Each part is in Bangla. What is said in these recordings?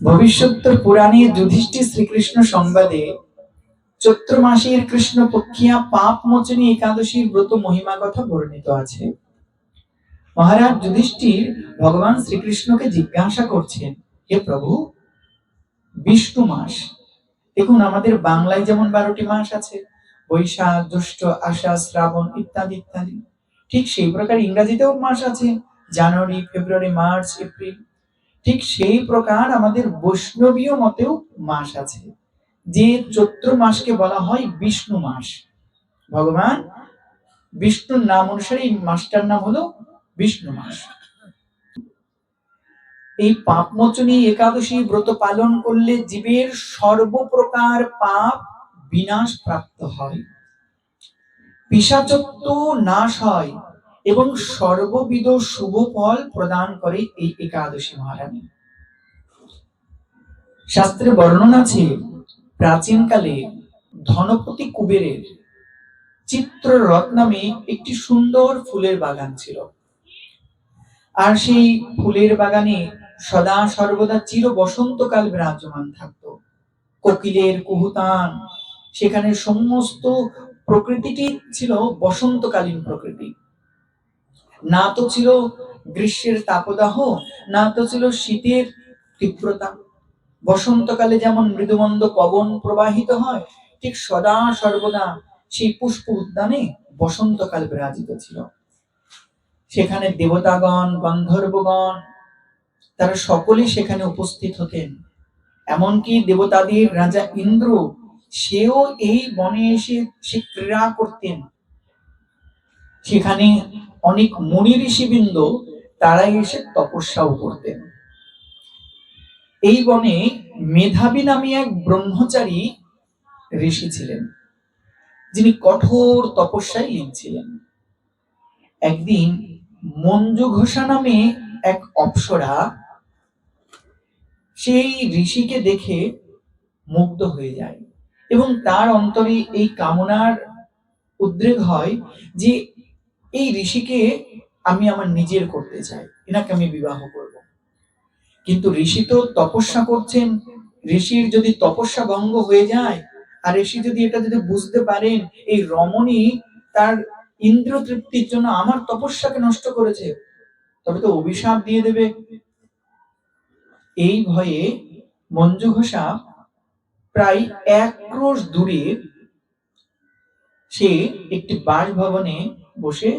ভবিষ্যোত্তর পুরাণে যুধিষ্ঠির শ্রীকৃষ্ণ সংবাদে চৈত্র মাসের কৃষ্ণ পক্ষিয়া পাপ মোচনী একাদশীর ব্রত মহিমা কথা বর্ণিত আছে। মহারাজ যুধিষ্ঠির ভগবান শ্রীকৃষ্ণকে জিজ্ঞাসা করছেন, হে প্রভু, বিষ্ণু মাস, দেখুন আমাদের বাংলায় যেমন 12টি মাস আছে, বৈশাখ, জ্যৈষ্ঠ, আষাঢ়, শ্রাবণ ইত্যাদি ইত্যাদি, ঠিক সেই প্রকার ইংরেজিতেও মাস আছে, জানুয়ারি, ফেব্রুয়ারি, মার্চ, এপ্রিল। ঠিক সেই প্রকার আমাদের বৈষ্ণবীয় মতেও মাস আছে, যে চৈত্র মাসকে বলা হয় বিষ্ণু মাস। ভগবান বিষ্ণুর নাম অনুসারে এই মাসটার নাম হলো বিষ্ণু মাস। এই পাপমোচনী একাদশী ব্রত পালন করলে জীবের সর্বপ্রকার পাপ বিনাশ প্রাপ্ত হয়, পিশাচত্ব নাশ হয় এবং সর্ববিধ শুভ ফল প্রদান করে এই একাদশী মহারানী। শাস্ত্রে বর্ণনা আছে, প্রাচীনকালে ধনপতি কুবেরের চিত্ররথ নামে একটি সুন্দর ফুলের বাগান ছিল। আর সেই ফুলের বাগানে সদা সর্বদা চির বসন্তকাল বিরাজমান থাকত। কোকিলের কুহুতান, সেখানে সমস্ত প্রকৃতিটি ছিল বসন্তকালীন প্রকৃতি। না তো ছিল গ্রীষ্মের তাপদাহ, না তো ছিল শীতের তীব্রতা। বসন্তকালে যেমন মৃদুমন্দ পবন প্রবাহিত হয়, ঠিক সদা সর্বদা সেই পুষ্প উদ্যানে বসন্তকাল বিরাজিত ছিল। সেখানে দেবতাগণ, গন্ধর্বগণ, তারা সকলে সেখানে উপস্থিত হতেন। এমনকি দেবতাদের রাজা ইন্দ্র, সেও এই বনে এসে সে ক্রীড়া করতেন। সেখানে অনেক মুনি ঋষিবৃন্দ তারা এসে তপস্যাও করতেন। এই বনে মেধাবী নামে এক ব্রহ্মচারী ঋষি ছিলেন, যিনি কঠোর তপস্যায় লীন ছিলেন। একদিন মঞ্জু ঘোষা নামে এক অপ্সরা সেই ঋষিকে দেখে মুগ্ধ হয়ে যায় এবং তার অন্তরে এই কামনার উদ্রেক হয় যে এই ঋষিকে আমি আমার নিজের করতে চাই, এনাকে আমি বিবাহ করব। কিন্তু ঋষি তো তপস্যা করছেন, ঋষির যদি তপস্যা ভঙ্গ হয়ে যায় আর ঋষি যদি এটা যদি বুঝতে পারেন এই রমণী তার ইন্দ্র তৃপ্তির জন্য আমার তপস্যাকে নষ্ট করেছে, তবে তো অভিশাপ দিয়ে দেবে। এই ভয়ে মঞ্জু ঘোষা প্রায় 1 ক্রোশ দূরে সে একটি বাসভবনে বসে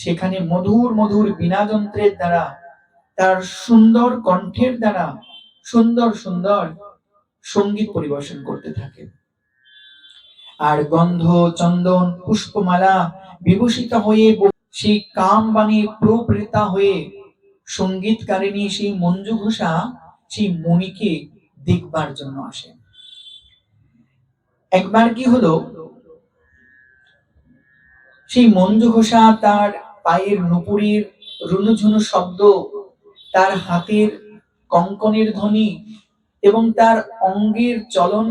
সেখানে মধুর মধুর বীণা যন্ত্রের দ্বারা, তার সুন্দর কণ্ঠের দ্বারা সুন্দর সুন্দর সঙ্গীত পরিবেশন করতে থাকে। আর গন্ধ, চন্দন, পুষ্পমালা বিভূষিত হয়ে সেই কাম বাণী প্রবৃতা হয়ে সঙ্গীতকারিণী সেই মঞ্জু ঘোষা সেই মণিকে দেখবার জন্য আসে। একবার কি হলো, সেই মঞ্জু ঘোষা তার পায়ের নুপুরের রুনুঝুনু শব্দ, তার হাতের কঙ্কনের ধ্বনি এবং তার অঙ্গের চলন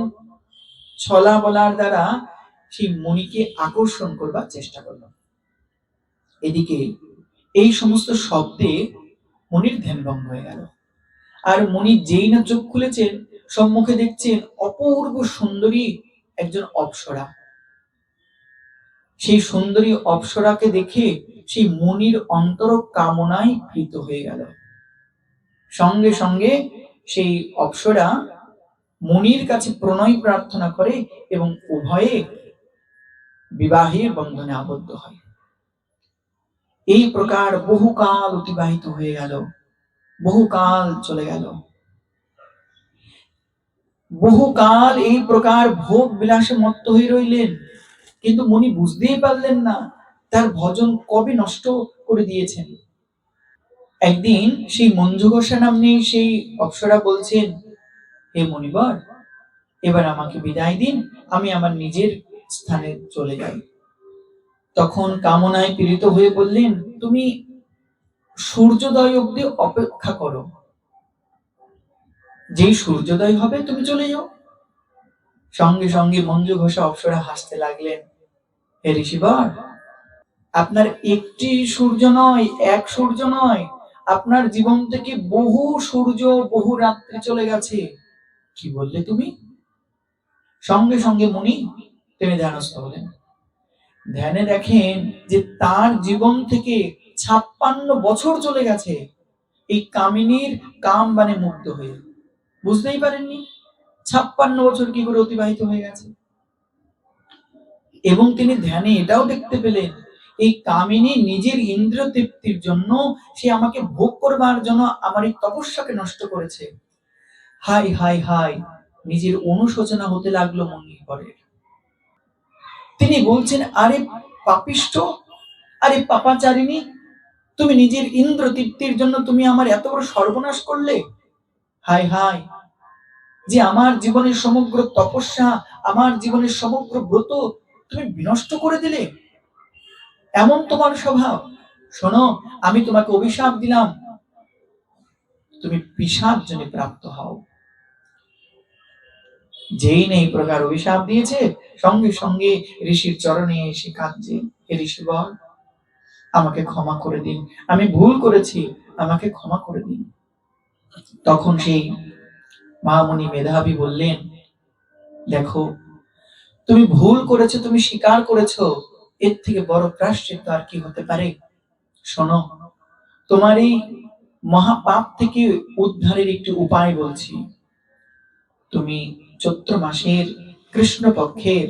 ছলা বলার দ্বারা সেই মণিকে আকর্ষণ করবার চেষ্টা করল। এদিকে এই সমস্ত শব্দে মণির ধ্যানভঙ্গ হয়ে গেল। আর মণি যেই না চোখ খুলেছেন, সম্মুখে দেখছেন অপূর্ব সুন্দরী একজন অপ্সরা। সেই সুন্দরী অপ্সরাকে দেখে সেই মণির অন্তর কামনায় প্রীত হয়ে গেল। সঙ্গে সঙ্গে সেই অপ্সরা মণির কাছে প্রণয় প্রার্থনা করে এবং উভয়ে বিবাহের বন্ধনে আবদ্ধ হয়। এই প্রকার বহুকাল অতিবাহিত হয়ে গেল, বহুকাল চলে গেল। বহুকাল এই প্রকার ভোগ বিলাসে মত্ত হয়ে রইলেন, কিন্তু মণি বুঝতেই পারলেন না তার ভজন কবে নষ্ট করে দিয়েছেন। একদিন সেই মঞ্জু ঘোষা নামে সেই অপ্সরা বলছেন, হে মণিবর, এবার আমাকে বিদায় দিন, আমি আমার নিজের স্থানে চলে যাই। তখন কামনায় পীড়িত হয়ে বললেন, তুমি সূর্যোদয় অবধি অপেক্ষা করো, যেই সূর্যোদয় হবে তুমি চলে যাও। সঙ্গে সঙ্গে মঞ্জু ঘোষা অপ্সরা হাসতে লাগলেন, হে ঋষিবর, আপনার একটি সূর্য নয়, 1 সূর্য নয়, আপনার জীবন থেকে বহু সূর্য বহু রাত্রি চলে গেছে। কি বললে তুমি? সঙ্গে সঙ্গে মুনি তিনি ধ্যানস্থ হলেন। ধ্যানে দেখেন যে তার জীবন থেকে 56 বছর চলে গেছে এই কামিনীর কাম মানে মুগ্ধ হয়ে। বুঝতেই পারেননি 56 বছর কি করে অতিবাহিত হয়ে গেছে। এবং তিনি ধ্যানে এটাও দেখতে পেলেন এই কামিনী নিজের ইন্দ্রিয় তৃপ্তির জন্য সে আমাকে ভোগ করবার জন্য আমার এই তপস্যাকে নষ্ট করেছে। হাই হাই হাই, নিজের অনুশোচনা হতে লাগলো মুনির পরে। তিনি বলছেন, আরে পাপিষ্ঠ, আরে পাপাচারিণী, তুমি নিজের ইন্দ্র তৃপ্তির জন্য তুমি আমার এত বড় সর্বনাশ করলে। হাই হাই, যে আমার জীবনের সমগ্র তপস্যা, আমার জীবনের সমগ্র ব্রত তুমি বিনষ্ট করে দিলে। এমন তোমার স্বভাব। শোনো, আমি তোমাকে অভিশাপ দিলাম, তুমি পিশাচ জনে প্রাপ্ত হও। যেই নেই প্রকার অভিশাপ দিয়েছে, সঙ্গে সঙ্গে ঋষির চরণে এসে কাঁদছে, হে ঋষিবর, আমাকে ক্ষমা করে দিন, আমি ভুল করেছি, আমাকে ক্ষমা করে দিন। তখন সেই মহামুনি মেধাবী বললেন, দেখো, তুমি ভুল করেছো, তুমি স্বীকার করেছো, এর থেকে বড় প্রায়শ্চিত্ত আর কি হতে পারে। শোনো, তোমার এই মহাপাপ থেকে উদ্ধারের একটি উপায় বলছি। তুমি চৈত্র মাসের কৃষ্ণ পক্ষের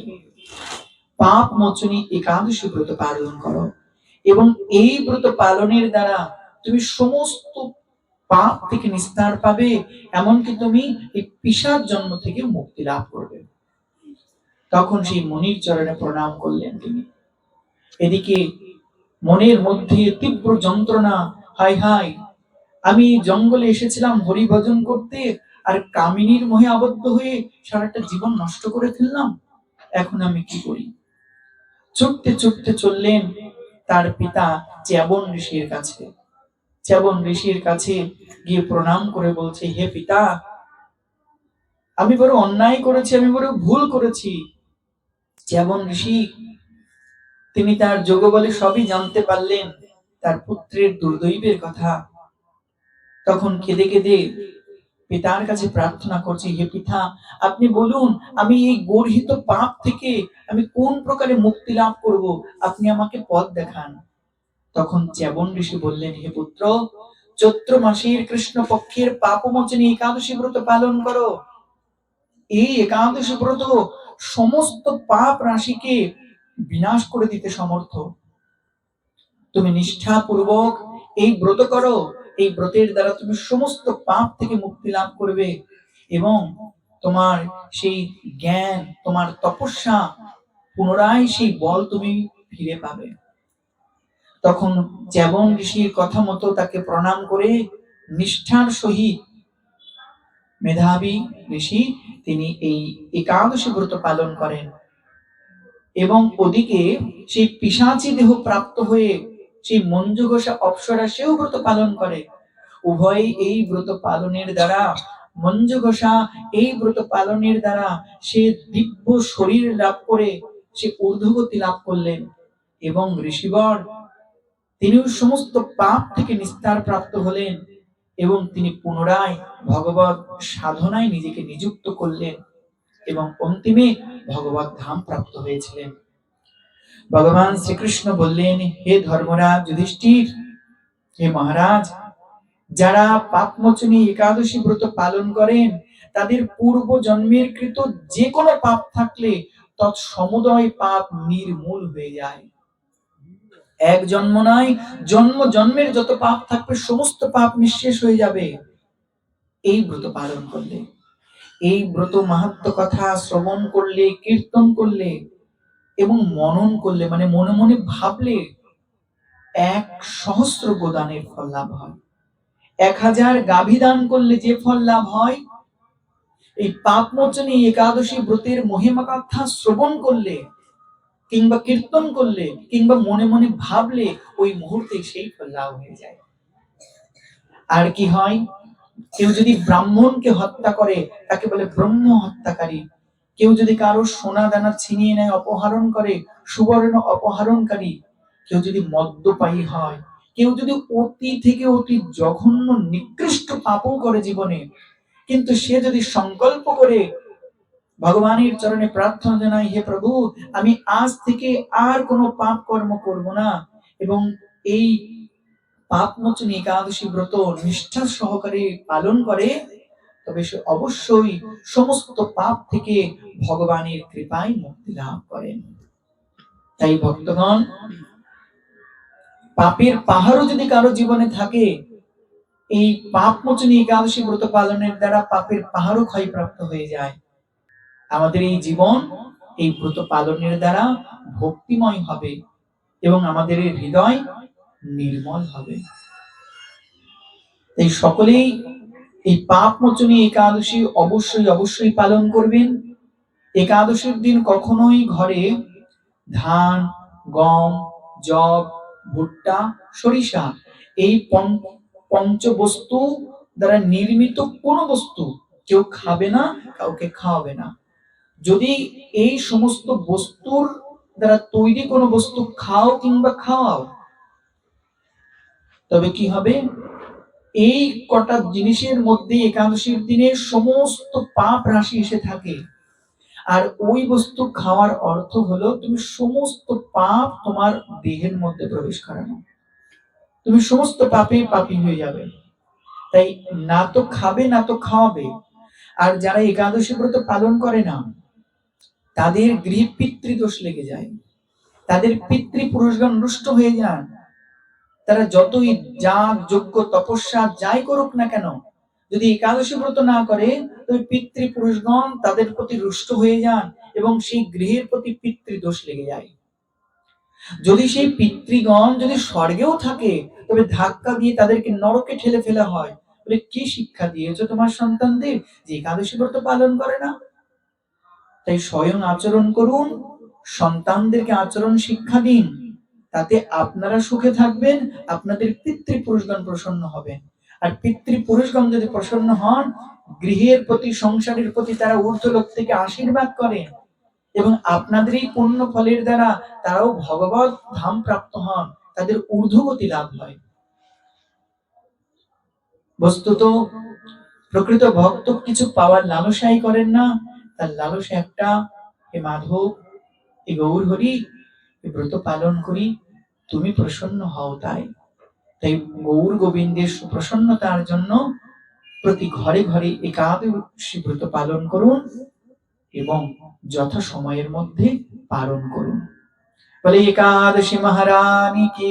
পাপ মোচনী একাদশী ব্রত পালন করো, এবং এই ব্রত পালনের দ্বারা তুমি সমস্ত পাপ থেকে নিস্তার পাবে, এমনকি তুমি এই পিশাচ জন্ম থেকে মুক্তি লাভ করবে। তখন সেই মুনির চরণে প্রণাম করলেন তিনি। এদিকে মনের মধ্যে তীব্র যন্ত্রণা, হাই হাই, আমি জঙ্গলে এসেছিলাম হরি ভজন করতে, আর কামিনীর মোহে আবদ্ধ হয়ে সারাটা জীবন নষ্ট করে ফেললাম, এখন আমি কি করি। ছুটতে ছুটতে চললেন তার পিতা চ্যবন ঋষির কাছে। চ্যবন ঋষির কাছে গিয়ে প্রণাম করে বলছে, হে পিতা, আমি বড় অন্যায় করেছি, আমি বড় ভুল করেছি। চ্যবন ঋষি তিনি তার যোগ বলে সবই জানতে পারলেন, তার পুত্রের দুর্দৈবের কথা। তখন কেঁদে কেঁদে পিতার কাছে প্রার্থনা করছি, হে পিতা, আপনি বলুন, আমি এই গর্হিত পাপ থেকে আমি কোন প্রকারে মুক্তি লাভ করব, আপনি আমাকে পথ দেখান। তখন চ্যবন ঋষি বললেন, হে পুত্র, চৈত্র মাসের কৃষ্ণ পক্ষের পাপমোচনী একাদশী ব্রত পালন করো। এই একাদশী ব্রত সমস্ত পাপ রাশিকে বিনাশ করে দিতে সমর্থ। তুমি নিষ্ঠাপূর্বক এই ব্রত করো, এই ব্রতের দ্বারা তুমি সমস্ত পাপ থেকে মুক্তি লাভ করবে, এবং তোমার সেই জ্ঞান, তোমার তপস্যা, পুনরায় সেই বল তুমি ফিরে পাবে। তখন চ্যবন ঋষির কথা মতো তাকে প্রণাম করে নিষ্ঠার সহিত মেধাবী ঋষি তিনি এই একাদশী ব্রত পালন করেন। এবং ওদিকে সেই পিশাচী দেহ প্রাপ্ত হয়ে সেই মঞ্জুঘোষা অপ্সরা সেও ব্রত পালন করে। উভয় এই ব্রত পালনের দ্বারা, মঞ্জুঘোষা এই ব্রত পালনের দ্বারা সে দিব্য শরীর লাভ করে সে ঊর্ধ্বগতি লাভ করলেন, এবং ঋষিবর তিনিও সমস্ত পাপ থেকে নিস্তার প্রাপ্ত হলেন, এবং তিনি পুনরায় ভগবত সাধনায় নিজেকে নিযুক্ত করলেন, এবং অন্তিমে ভগবত ধাম প্রাপ্ত হয়েছিলেন। ভগবান শ্রীকৃষ্ণ বললেন, হে ধর্মরাজ যুধিষ্ঠির, হে মহারাজ, যারা পাপমোচনী একাদশী ব্রত পালন করেন, তাদের পূর্ব জন্মের কৃত যে কোনো পাপ থাকলে তৎসমুদয় পাপ নির্মূল হয়ে যায়। এক জন্ম নয়, জন্ম জন্মের যত পাপ থাকবে সমস্ত পাপ নিঃশেষ হয়ে যাবে এই ব্রত পালন করলে। এই ব্রত মাহাত্ম্য কথা শ্রবণ করলে, কীর্তন করলে এবং মনন করলে, মানে মনে মনে ভাবলে 1,000 গোদানের ফল লাভ হয়। 1000 গাভী দান করলে যে ফল লাভ হয়, এই পাপমোচনী একাদশী ব্রতের মহিমা কথা শ্রবণ করলে কিংবা কীর্তন করলে কিংবা মনে মনে ভাবলে ওই মুহূর্তে সেই ফল লাভ হয়ে যায়। আর কি হয়, কেউ যদি ব্রাহ্মণকে হত্যা করে তাকে বলে ব্রহ্ম হত্যাকারী। কেউ যদি কারো সোনা দানা ছিনিয়ে নেয়, অপহরণ করে, সুবর্ণ অপহরণকারী। কেউ যদি মদ্যপায়ী হয়, কেউ যদি অতি থেকে অতি জঘন্য নিকৃষ্ট পাপও করে জীবনে, কিন্তু সে যদি সংকল্প করে ভগবানের চরণে প্রার্থনা জানাই, হে প্রভু, আমি আজ থেকে আর কোনো পাপ কর্ম করব না, এবং এই পাপ মোচনী একাদশী ব্রত নিষ্ঠা সহকারে পালন করে, তবে সে অবশ্যই সমস্ত পাপ থেকে ভগবানের কৃপায় মুক্তি লাভ করেন। তাই ভক্তগণ, পাপের পাহাড়ও যদি কারো জীবনে থাকে, এই পাপ মোচনী একাদশী ব্রত পালনের দ্বারা পাপের পাহাড়ও ক্ষয়প্রাপ্ত হয়ে যায়। আমাদের এই জীবন এই ব্রত পালনের দ্বারা ভক্তিময় হবে এবং আমাদের হৃদয় নির্মল হবে। এই সকলেই এই পাপ মোচনী একাদশী অবশ্যই অবশ্যই পালন করবেন। একাদশীর দিন কখনোই ঘরে ধান, গম, যব, ভুট্টা, সরিষা এই পঞ্চবস্তু দ্বারা নির্মিত কোনো বস্তু কেউ খাবে না, কাউকে খাওয়াবে না। যদি এই সমস্ত বস্তুর দ্বারা তৈরি কোনো বস্তু খাও কিংবা খাওয়াও, তবে কি হবে, এই কটা জিনিসের মধ্যে একাদশীর দিনে সমস্ত পাপ রাশি এসে থাকে। আর ওই বস্তু খাওয়ার অর্থ হলো তুমি সমস্ত পাপ তোমার দেহের মধ্যে প্রবেশ করানো, তুমি সমস্ত পাপে পাপী হয়ে যাবে। তাই না তো খাবে না তো খাওয়াবে। আর যারা একাদশী ব্রত পালন করে না, তাদের গৃহে পিতৃদোষ লেগে যায়, তাদের পিতৃপুরুষগণ নষ্ট হয়ে যান। তারা যতই যাগ যজ্ঞ তপস্যা যাই করুক না কেন, যদি একাদশী ব্রত না করে, তবে পিতৃপুরুষগণ তাদের প্রতি রুষ্ট হয়ে যান এবং সেই গৃহের প্রতি পিতৃদোষ লেগে যায়। যদি সেই পিতৃগণ যদি স্বর্গেও থাকে, তবে ধাক্কা দিয়ে তাদেরকে নরকে ঠেলে ফেলা হয়। বলে, কি শিক্ষা দিয়েছো তোমার সন্তানদের যে একাদশী ব্রত পালন করে না? তাই স্বয়ং আচরণ করুন, সন্তানদেরকে আচরণ শিক্ষা দিন, তাতে আপনারা সুখে থাকবেন, আপনাদের পিতৃপুরুষগণ প্রসন্ন হবেন। আর পিতৃপুরুষগণ যদি প্রসন্ন হন, গৃহের প্রতি সংসারের প্রতি তারা ঊর্ধ্বলোক থেকে আশীর্বাদ করেন এবং আপনাদের এই পুণ্য ফলের দ্বারা তারাও ভগবত ধাম প্রাপ্ত হন, তাদের ঊর্ধ্বগতি লাভ হয়। বস্তুত প্রকৃত ভক্ত কিছু পাওয়ার লালসাই করেন না, তার লালসা একটা, হে মাধব, হে গৌর হরি, ব্রত পালন করি, তুমি প্রসন্ন হও। তাই গৌর গোবিন্দের সুপ্রসন্নতার জন্য প্রতি ঘরে ঘরে একাদশী ব্রত পালন করুন এবং যথা সময়ের মধ্যে পালন করুন। বলে একাদশী মহারানী কি।